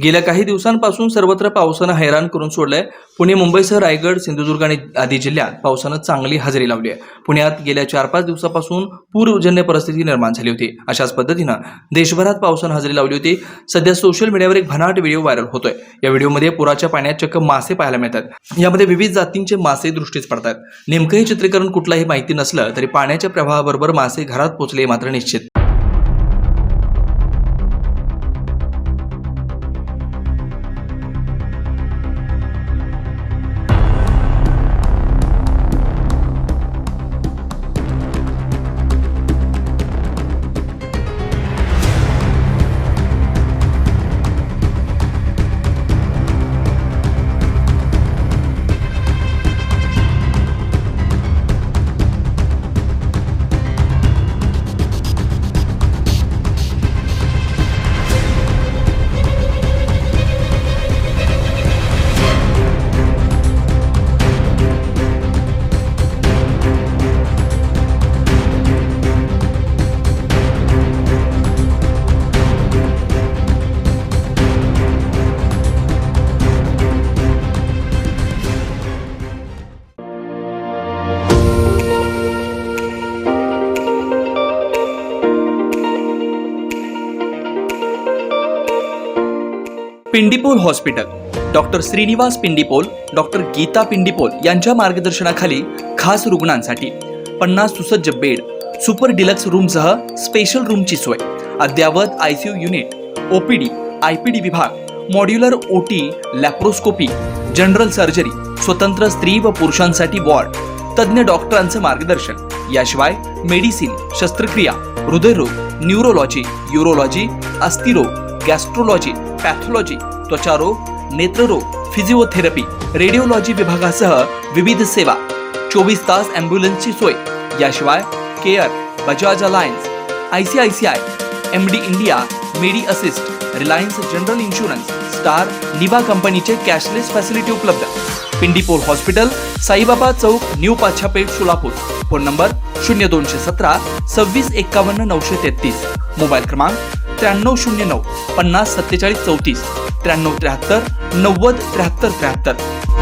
गेल्या काही दिवसांपासून सर्वत्र पावसानं हैराण करून सोडलंय. पुणे, मुंबईसह रायगड, सिंधुदुर्ग आणि आदी जिल्ह्यात पावसानं चांगली हजेरी लावली आहे. पुण्यात गेल्या 4-5 दिवसापासून पूरजन्य परिस्थिती निर्माण झाली होती. अशाच पद्धतीनं देशभरात पावसानं हजेरी लावली होती. सध्या सोशल मीडियावर एक भन्नाट व्हिडिओ व्हायरल होतोय. या व्हिडिओमध्ये पुराच्या पाण्यात चक्क मासे पाहायला मिळतात. यामध्ये विविध जातींचे मासे दृष्टीस पडतात. नेमकं हे चित्रीकरण कुठलाही माहिती नसलं तरी पाण्याच्या प्रवाहाबरोबर मासे घरात पोहोचले मात्र निश्चित. Pindipol hospital, doctor Shrinivas Pindipol, doctor Geeta Pindipol यांच्या मार्गदर्शनाखाली खास रुग्णांसाठी 50 सुसज्ज बेड, सुपर डिलक्स रूमसह स्पेशल रूमची सोय, अद्ययावत आयसीयू युनिट, ओपीडी, आयपीडी विभाग, modular OT, laparoscopy, general surgery, स्वतंत्र स्त्री व पुरुषांसाठी वॉर्ड, तज्ज्ञ डॉक्टरांचं मार्गदर्शन, याशिवाय मेडिसिन, शस्त्रक्रिया, हृदयरोग, न्यूरोलॉजी, युरोलॉजी, अस्थिरोग, गॅस्ट्रोलॉजी, पॅथॉलॉजी, त्वचारोग, नेत्ररोग, फिजिओथेरपी, रेडिओलॉजी विभागासह विविध सेवा, 24 तास ॲम्ब्युलन्सची सोय, याशिवाय care, Bajaj Allianz, ICICI, MD India, Medi Assist, Reliance general insurance, star, Niva कंपनीचे कॅशलेस फॅसिलिटी उपलब्ध. Pindipol hospital, Saibaba chowk, new Pachapeth, Solapur. Phone number 0217 26 51 933. Mobile क्रमांक 9309 50 47 34, 9373 90 73 73.